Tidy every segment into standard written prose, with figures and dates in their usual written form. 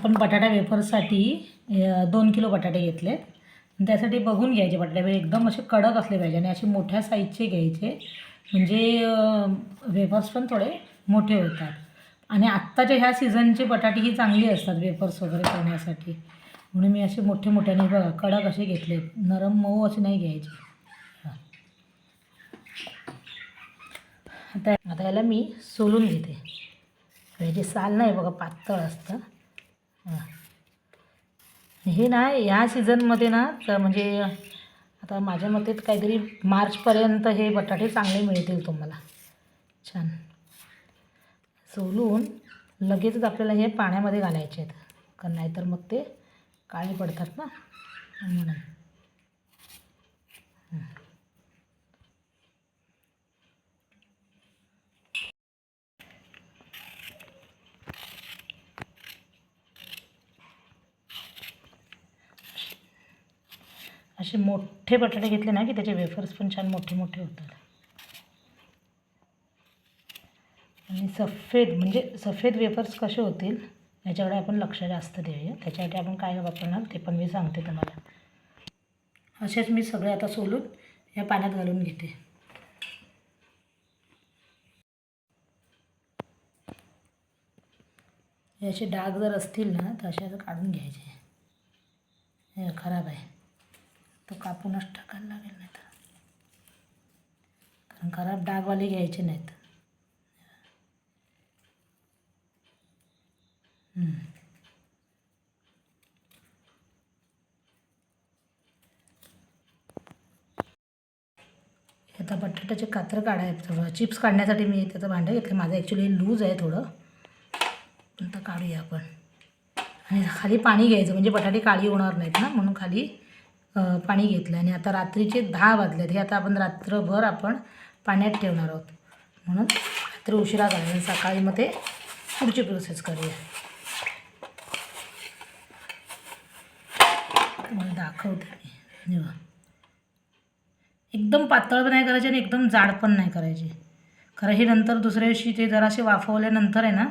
आपण बटाटा वेफर्ससाठी 2 किलो बटाटे घेतले. त्यासाठी बघून घ्यायचे बटाटे एकदम असे कडक असले पाहिजे आणि असे मोठ्या साईजचे घ्यायचे, म्हणजे वेफर्स पण थोडे मोठे होतात. आणि आत्ताच्या ह्या सीझनचे बटाटे ही चांगली असतात वेफर्स वगैरे करण्यासाठी, म्हणून मी असे मोठे मोठ्याने बघा कडक असे घेतले, नरम मऊ असे नाही घ्यायचे. आता याला मी सोलून घेते. याची साल नाही बघा पातळ असतं. हे ना ह्या सीझनमध्ये ना तर म्हणजे आता माझ्या मते काहीतरी मार्चपर्यंत हे बटाटे चांगले मिळतील तुम्हाला. छान सोलून लगेचच आपल्याला हे पाण्यामध्ये घालायचे आहेत, कारण नाहीतर मग ते काळे पडतात ना म्हणून. असे मोठे बटाटे घेतले ना की त्याचे वेफर्स पण छान मोठे मोठे होतात. आणि सफेद वेफर्स कसे होतील याच्याकडे आपण लक्ष जास्त देऊया. त्याच्यासाठी आपण काय वापरणार ते पण मी सांगते तुम्हाला. असेच मी सगळे आता सोलून या पाण्यात घालून घेते. याचे डाग जर असतील ना तर असे काढून घ्यायचे. हे खराब आहे तो कापूनच टाकायला लागेल, नाही तर कारण खराब डागवाले घ्यायचे नाहीत. आता बटाट्याचे कातर काढायचं, चिप्स काढण्यासाठी मी त्याचं भांडं घेतलं. माझं ॲक्च्युली लूज आहे थोडं, आता काढूया आपण. आणि खाली पाणी घ्यायचं म्हणजे बटाटे काळी होणार नाहीत ना, म्हणून खाली पाणी घेतलं. आणि आता रात्रीचे 10 वाजलेत. हे आता आपण रात्रभर आपण पाण्यात ठेवणार आहोत, म्हणून रात्री उशिरा घालायचं, सकाळी मग ते पुढची प्रोसेस करूया. तुम्हाला दाखवते मी. एकदम पातळ पण नाही करायचे आणि एकदम जाड पण नाही करायचे, कारण हे नंतर दुसऱ्या दिवशी ते जरासे वाफवल्यानंतर आहे ना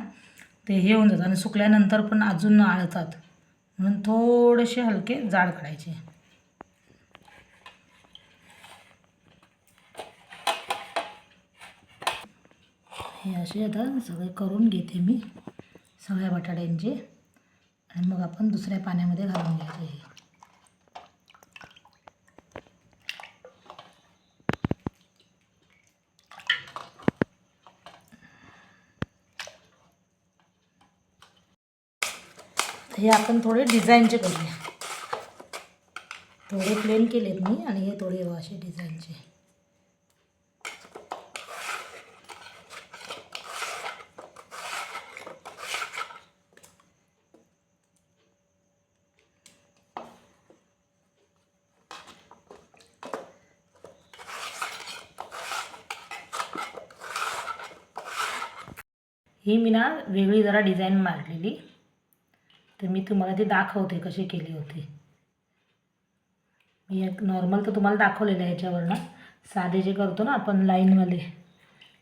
ते हे होऊन जातं आणि सुकल्यानंतर पण अजून आळतात, म्हणून थोडेसे हलके जाड काढायचे. हे असे आता सगळे करून घेते मी सगळ्या बटाट्यांचे, आणि मग आपण दुसऱ्या पाण्यामध्ये घालून घ्यायचे. हे आपण थोडे डिझाईनचे करूया. थोडे प्लेन केलेत मी आणि हे थोडे असे डिझाईनचे. ही मी ना वेगळी जरा डिझाईन मारलेली, तर मी तुम्हाला ती दाखवते कशी केली होती. मी एक नॉर्मल तर तुम्हाला दाखवलेलं आहे याच्यावर ना, साधे जे करतो ना आपण लाईनवाले,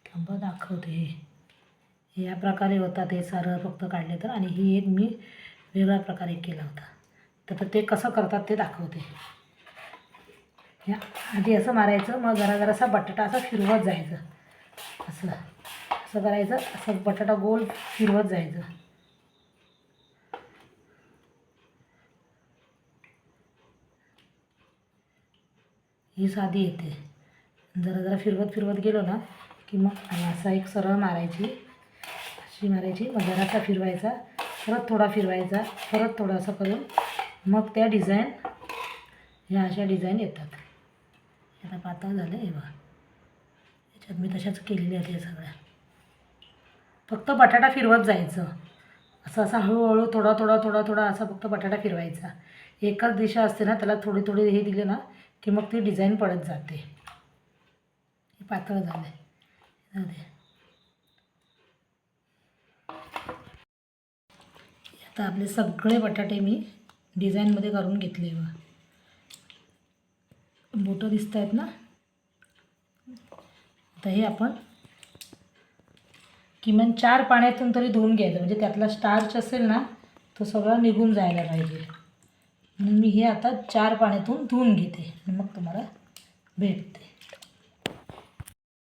थांबा दाखवते. हे या प्रकारे होतात, हे सरळ फक्त काढले तर. आणि ही एक मी वेगळ्या प्रकारे केला होता, तर ते कसं करतात ते दाखवते. या आधी असं मारायचं, मग जरा जरासा बटाटा असा फिरवत जायचं, असं असं करायचं, असं बटाटा गोल फिरवत जायचं. ही साधी येते. जरा जरा फिरवत फिरवत गेलो ना की मग असा एक सरळ मारायची, अशी मारायची, मग जरासा फिरवायचा, परत थोडा फिरवायचा, परत थोडं असं करून मग त्या डिझाईन ह्या अशा डिझाईन येतात. आता पातळ झालं हे बघा. याच्यात मी तशाच केलेल्या आहेत या सगळ्या. फक्त बटाटा फिरवत जायचं, असं असं हळूहळू थोडा थोडा थोडा थोडा असा फक्त बटाटा फिरवायचा. एकच दिशा असते ना, त्याला थोडी थोडी हे दिले ना की मग ती डिझाईन पडत जाते. हे पातळ झालं आहे. आता आपले सगळे बटाटे मी डिझाईनमध्ये करून घेतले बघा. बोटं दिसत आहेत ना. आता हे आपण किमान 4 पाण्यातून तरी धुवून घ्यायचं, म्हणजे त्यातला स्टार्च असेल ना तो सगळा निघून जायला पाहिजे. म्हणून मी हे आता 4 पाण्यातून धुवून घेते आणि मग तुम्हाला भेटते.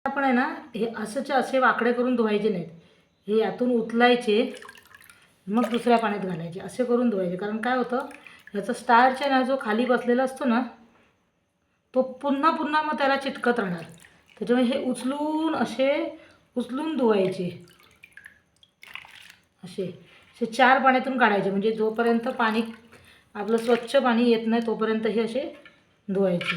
आपण आहे ना हे असेच्या असे वाकडे करून धुवायचे नाहीत. हे यातून उचलायचे मग दुसऱ्या पाण्यात घालायचे, असे करून धुवायचे. कारण काय होतं, याचा स्टार्च आहे ना जो खाली बसलेला असतो ना तो पुन्हा पुन्हा मग त्याला चिटकत राहणार. त्याच्यामुळे हे उचलून धुवायचे. असे 4 पाण्यातून काढायचे, म्हणजे जोपर्यंत पाणी आपलं स्वच्छ पाणी येत नाही तोपर्यंत हे असे धुवायचे.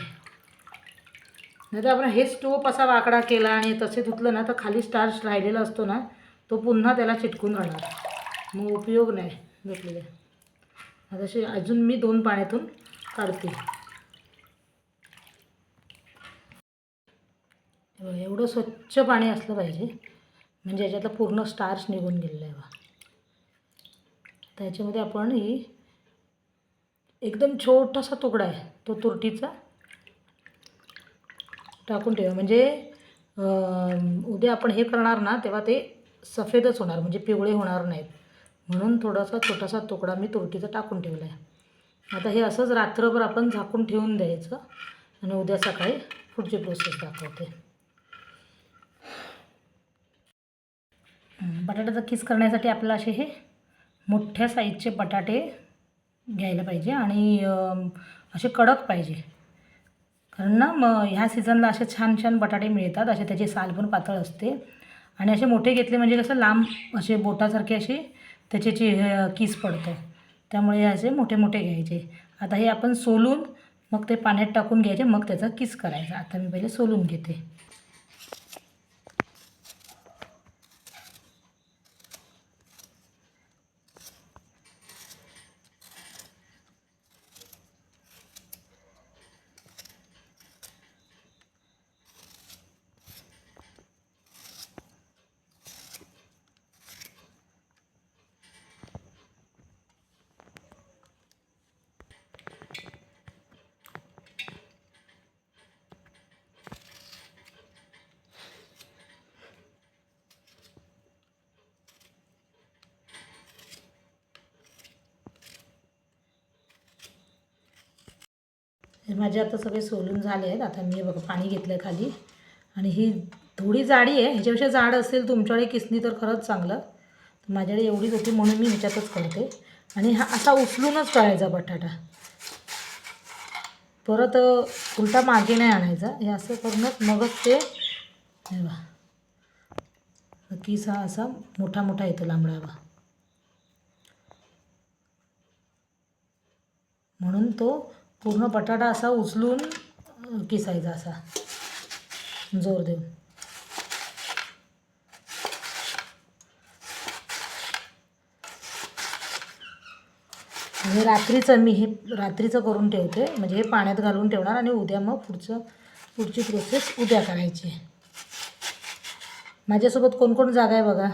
नाही तर आपण हेच टोप असा वाकडा केला आणि तसे धुतलं ना तर खाली स्टार्च राहिलेला असतो ना तो पुन्हा त्याला चिटकून राहणार, मग उपयोग नाही धुतलेले. आता असे अजून मी 2 पाण्यातून काढते. एवढं स्वच्छ पाणी असलं पाहिजे म्हणजे याच्यातलं पूर्ण स्टार्च निघून गेलेलं आहे. त्याच्यामध्ये आपण ही एकदम छोटासा तुकडा आहे तो तुरटीचा टाकून ठेवा. म्हणजे उद्या आपण हे करणार ना तेव्हा ते सफेदच होणार, म्हणजे पिवळे होणार नाहीत. म्हणून छोटासा तुकडा मी तुरटीचा टाकून ठेवला आहे. आता हे असंच रात्रभर आपण झाकून ठेवून द्यायचं आणि उद्या सकाळी पुढची प्रोसेस दाखवते. बटाट्याचा किस करण्यासाठी आपल्याला असे हे मोठ्या साईजचे बटाटे घ्यायला पाहिजे आणि असे कडक पाहिजे. कारण ना मग ह्या सीझनला असे छान छान बटाटे मिळतात. असे त्याची साल पण पातळ असते आणि असे मोठे घेतले म्हणजे कसं लांब असे बोटासारखे असे त्याचे किस पडतं. त्यामुळे हे असे मोठे मोठे घ्यायचे. आता हे आपण सोलून मग ते पाण्यात टाकून घ्यायचे, मग त्याचा किस करायचा. आता मी पहिले सोलून घेते. माझे आता सगळे सोलून झाले आहेत. आता मी बघा पाणी घेतलं आहे खाली आणि ही थोडी जाडी आहे. ह्याच्यापेक्षा जाड असेल तुमच्याकडे किसणी तर खरंच चांगलं. तर माझ्याकडे एवढीच होती म्हणून मी ह्याच्यातच करते. आणि हा असा उचलूनच करायचा बटाटा, परत उलटा मागे नाही आणायचा. हे असं करूनच मगच ते हे बा किस हा असा मोठा मोठा येतो लांबडा बा. म्हणून तो पूर्ण बटाटा असा उचलून किसायचा असा जोर देऊन. आणि मी हे रात्रीचं करून ठेवते, म्हणजे हे पाण्यात घालून ठेवणार आणि उद्या मग पुढची प्रोसेस उद्या करायची. माझ्यासोबत कोण कोण जागा आहे बघा.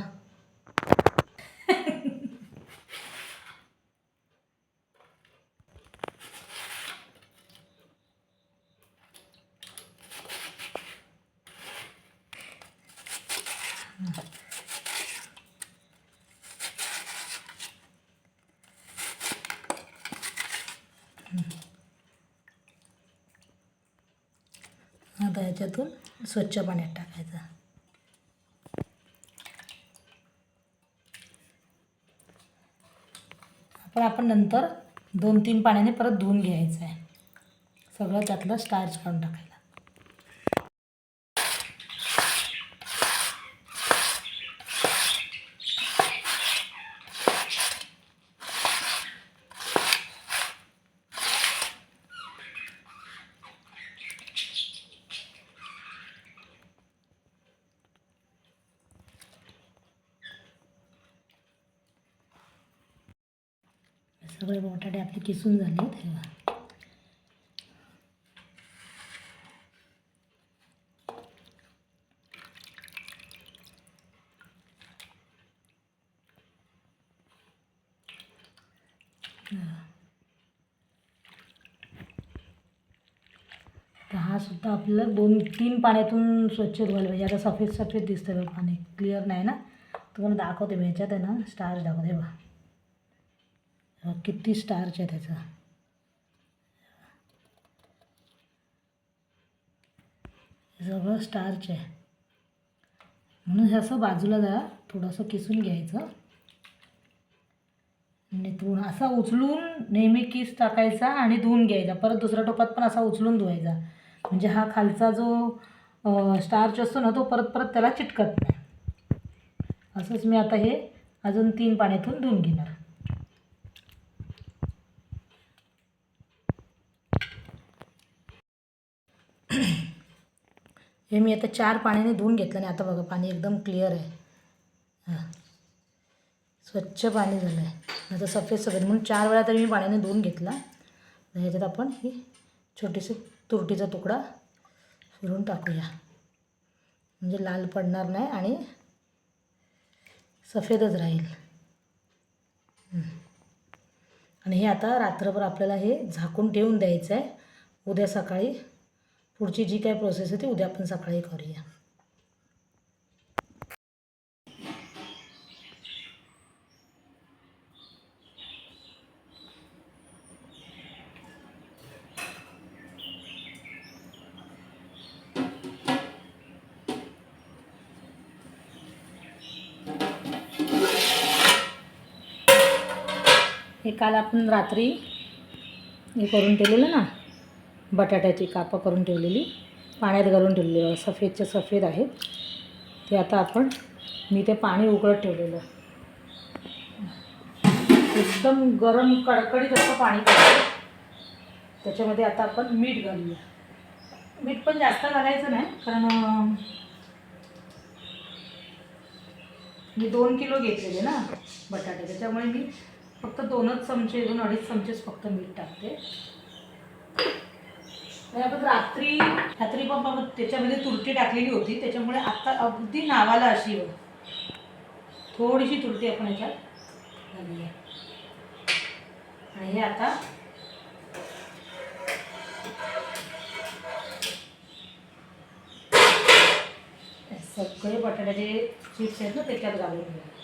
आता ह्याच्यातून स्वच्छ पाण्यात टाकायचं. आपण नंतर 2-3 पाण्याने परत धुवून घ्यायचं आहे. सगळं त्यातलं स्टार्च काढून टाकायला. सगळे बटाटे आपले किसून झाले तेव्हा तर हा सुद्धा आपल्याला 2-3 पाण्यातून स्वच्छ धुवायला पाहिजे. आता सफेद सफेद दिसतं पाणी क्लिअर नाही ना, तुम्हाला दाखवते मी ह्याच्यात आहे ना स्टार्च दाखवते बघा. किती स्टार्च आहे त्याचा. सगळं स्टार्च आहे, म्हणून हे असं बाजूला जरा थोडंसं किसून घ्यायचं. निथळून असा उचलून नेहमी किस टाकायचा आणि धुवून घ्यायचा. परत दुसऱ्या टोपात पण असा उचलून धुवायचा, म्हणजे हा खालचा जो स्टार्च असतो ना तो परत परत त्याला चिटकत नाही. असंच मी आता हे अजून 3 पाण्यातून धुवून घेणार. हे मी आता 4 पाण्याने धुवून घेतलं आणि आता बघा पाणी एकदम क्लिअर आहे. हां, स्वच्छ पाणी झालं आहे. आता सफेद सफेद म्हणून 4 वेळा तरी मी पाण्याने धुवून घेतला. ह्याच्यात आपण ही छोटीशी तुरटीचा तुकडा फिरून टाकूया, म्हणजे लाल पडणार नाही आणि सफेदच राहील. आणि हे आता रात्रभर आपल्याला हे झाकून ठेवून द्यायचं आहे. उद्या सकाळी पुढची जी काही प्रोसेस आहे ती उद्या आपण सकाळी करूया. हे काल आपण रात्री हे करून ठेवलेलं ना, बटाट्याची कापं करून ठेवलेली, पाण्यात घालून ठेवलेली सफेदचे सफेद आहेत ते. आता मी ते पाणी उकळत ठेवलेलं, एकदम गरम कडकडीत असं पाणी करायचं. त्याच्यामध्ये आता आपण मीठ घालूया. मीठ पण जास्त घालायचं नाही, कारण मी 2 किलो घेतलेले ना बटाटे, त्याच्यामुळे मी फक्त 2 चमचे 2-2.5 चमचेच फक्त मीठ टाकते. आपण रात्री पण त्याच्यामध्ये तुरटी टाकलेली होती, त्याच्यामुळे आता अगदी नावाला अशी थोडीशी तुरटी आपण याच्यात घालूया. आणि हे आता सगळे बटाट्याचे चिप्स आहेत ना त्याच्यात घालून घ्या.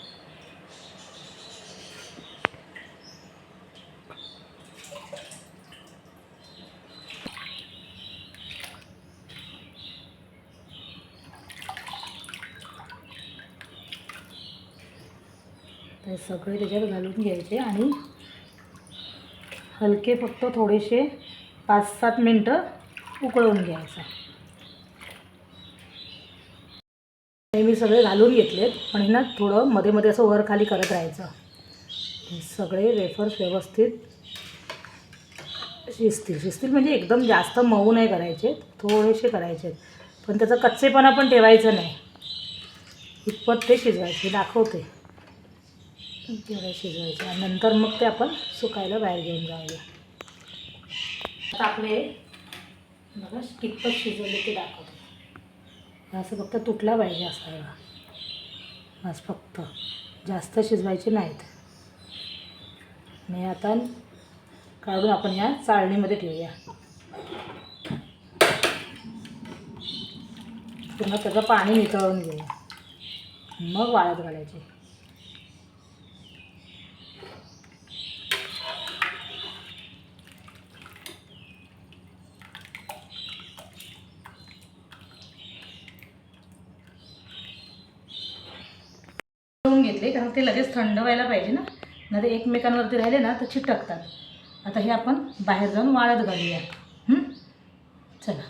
ते सगळे त्याच्यात घालून घ्यायचे आणि हलके फक्त थोडेसे 5-7 मिनटं उकळवून घ्यायचं. हे मी सगळे घालून घेतलेत, पण ना थोडं मध्ये मध्ये असं वर खाली करत राहायचं. हे सगळे वेफर्स व्यवस्थित शिजतील म्हणजे एकदम जास्त मऊ नाही करायचे, थोडेसे करायचे, पण त्याचा कच्चेपणा पण ठेवायचं नाही. इतपत ते शिजवायचे, दाखवते तेवढे शिजवायचे. आणि नंतर मग ते आपण सुकायला बाहेर घेऊन जाऊया. आता आपले बघा कितपत शिजवले ते दाखवते. असं फक्त तुटला पाहिजे असायला, बस, फक्त जास्त शिजवायचे नाहीत. आणि आता काढून आपण या चाळणीमध्ये ठेवूया. पुन्हा त्याचं पाणी निथळून घेऊया, मग वाळत घालायचे. घेतले कारण ते लगेच थंड व्हायला पाहिजे ना, नाही तर एकमेकांवरती राहिले ना तर चिटकतात. आता हे आपण बाहेर जाऊन वाळत घालूया. चला.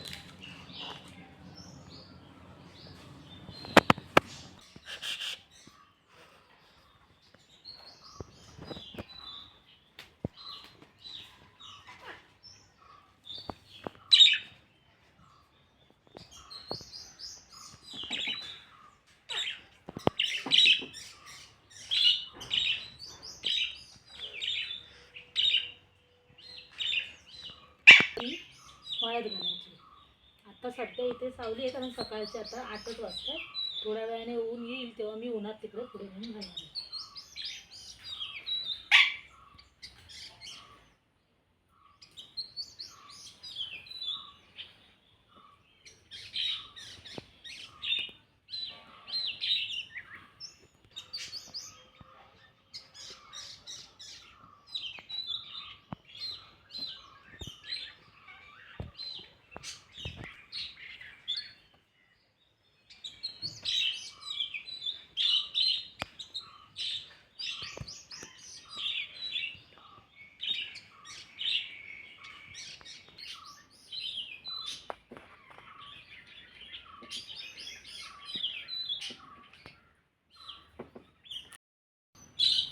वाळत घालायची. आता सध्या इथे सावली आहे कारण सकाळचे आता 8च वाजता. थोड्या वेळाने ऊन येईल तेव्हा मी उन्हात तिकडे पुढे नेऊन घालणार.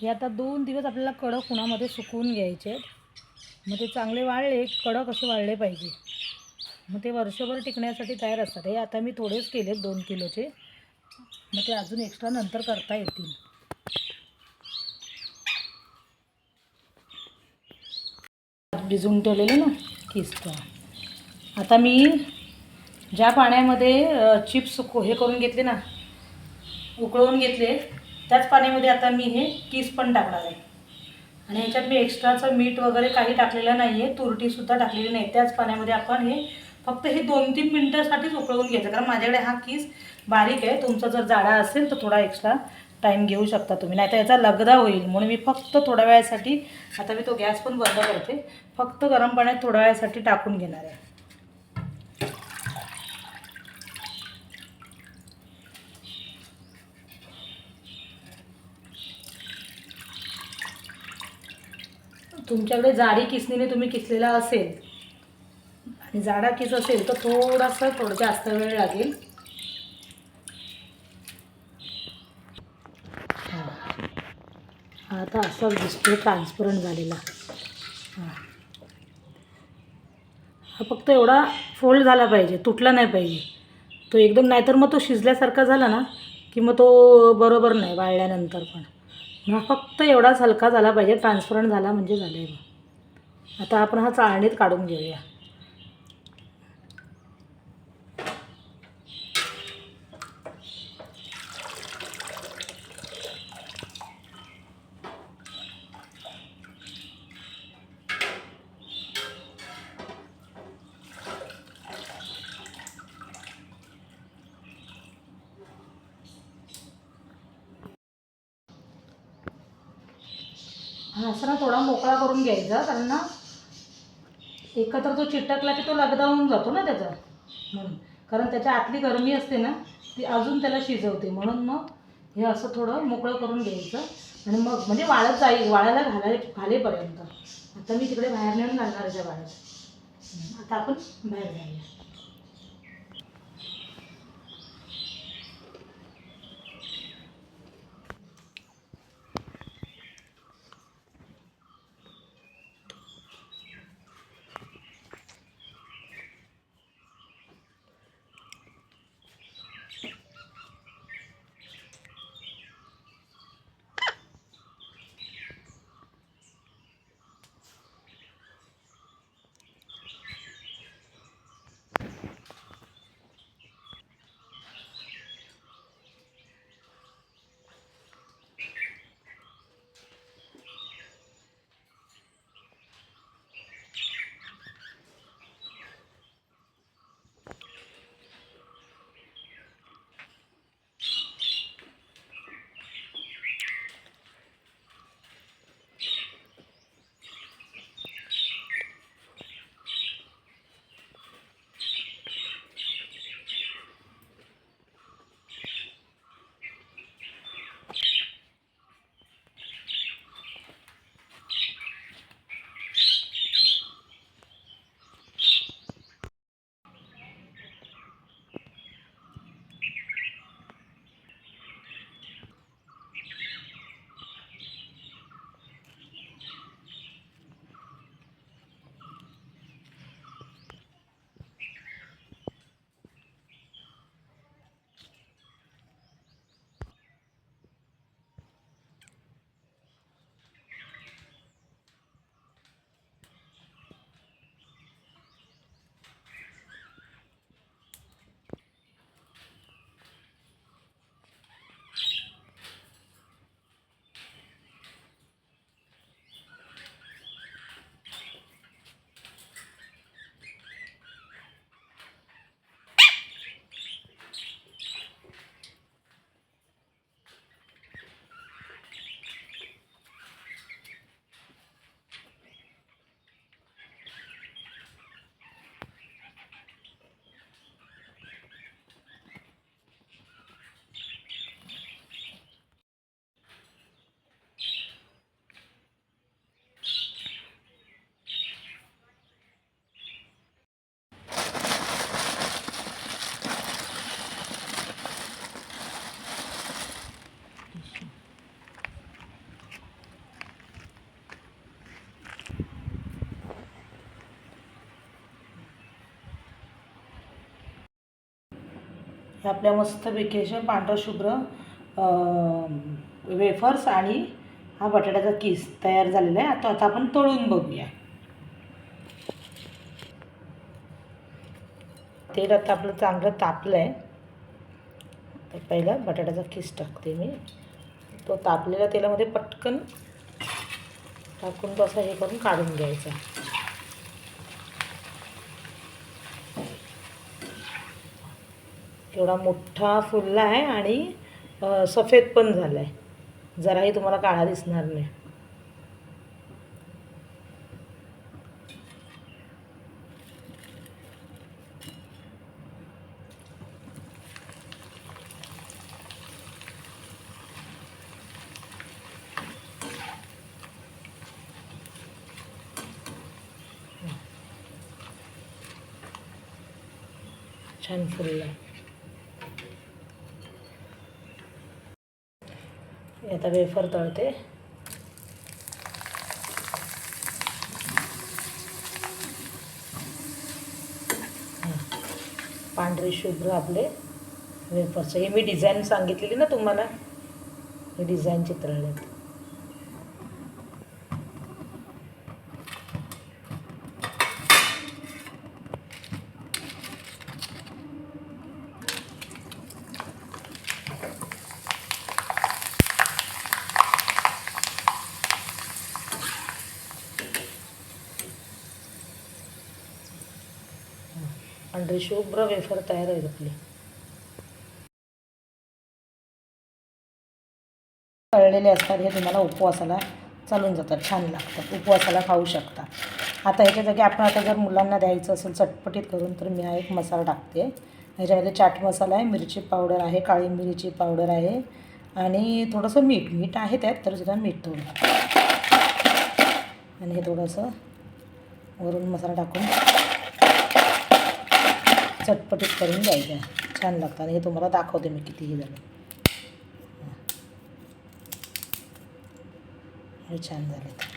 हे आता 2 दिवस आपल्याला कडक उन्हामध्ये सुकवून घ्यायचे आहेत. मग ते चांगले वाळले, कडक असे वाळले पाहिजे. मग ते वर्षभर टिकण्यासाठी तयार असतात. हे आता मी थोडेच केले 2 किलोचे, मग ते अजून एक्स्ट्रा नंतर करता येतील. भिजवून ठेवलेले ना किसतं. आता मी ज्या पाण्यामध्ये चिप्स हे करून घेतले ना, उकळवून घेतले, त्याच पाण्यामध्ये आता मी हे किस पण टाकणार आहे. आणि ह्याच्यात मी एक्स्ट्राचं मीठ वगैरे काही टाकलेलं नाही आहे, तुरटीसुद्धा टाकलेली नाही. त्याच पाण्यामध्ये आपण हे फक्त हे 2-3 मिनटासाठीच उकळवून घ्यायचं. कारण माझ्याकडे हा किस बारीक आहे, तुमचा जर जाडा असेल तर थोडा एक्स्ट्रा टाईम घेऊ शकता तुम्ही, नाही तर याचा लगदा होईल. म्हणून मी फक्त थोड्या वेळासाठी, आता मी तो गॅस पण बंद करते, फक्त गरम पाण्यात थोड्या वेळासाठी टाकून घेणार आहे. तुमच्याकडे जाडी किसणीने तुम्ही किसलेला असेल आणि जाडा किस असेल तर थोडं जास्त वेळ लागेल. आता असाच दिसतो ट्रान्सपरंट झालेला. हा फक्त एवढा फोल्ड झाला पाहिजे, तुटला नाही पाहिजे तो एकदम, नाहीतर मग तो शिजल्यासारखा झाला ना की मग तो बरोबर नाही वाळल्यानंतर पण. हा फक्त एवढाच हलका झाला पाहिजे, ट्रान्सपरंट झाला म्हणजे झालं आहे. आता आपण हा चाळणीत काढून घेऊया. हा असं ना थोडा मोकळा करून घ्यायचा, कारण ना एकत्र तो चिटकला की तो लगदा होऊन जातो ना त्याचा, म्हणून. कारण त्याच्या आतली गरमी असते ना ती अजून त्याला शिजवते, म्हणून मग हे असं थोडं मोकळं करून घ्यायचं. आणि मग म्हणजे वाळत जाईल, वाळायला घालेपर्यंत. आता मी तिकडे बाहेर नेऊन घालणार आहे त्या वाळत. आता आपण बाहेर जाऊया. हे आपल्या मस्तपैकी असे पांढरं शुभ्र वेफर्स आणि हा बटाट्याचा किस तयार झालेला आहे. आता आपण तळून बघूया. तेल आता आपलं चांगलं तापलं आहे. तर पहिला बटाट्याचा किस टाकते मी. तो तापलेल्या तेलामध्ये पटकन टाकून तो असा हे करून काढून घ्यायचा. एवढा मोठा फुलला आहे आणि सफेद पण झाला आहे. जराही तुम्हाला काळा दिसणार नाही. छान फुलला आहे. आता वेफर तळते. पांढरे शुभ्र आपले वेफरचे. हे मी डिझाईन सांगितलेली ना तुम्हाला, हे डिझाईन चित्रलेत. पांढरे शुभ्र वेफर तयार आहेत आपले. तळलेले असतात हे तुम्हाला उपवासाला चालून जातात, छान लागतात, उपवासाला खाऊ शकता. आता ह्याच्या जागी आपण आता जर मुलांना द्यायचं असेल चटपटीत करून तर मी हा एक मसाला टाकते. ह्याच्यामध्ये चाट मसाला आहे, मिरची पावडर आहे, काळी मिरची पावडर आहे आणि थोडंसं मीठ आहे त्यात, तर सुद्धा मीठ थोडं आणि हे थोडंसं वरून मसाला टाकून चटपटीत करून द्यायचं. छान लागतं आणि हे तुम्हाला दाखवते मी कितीही झालं. हे छान झाले.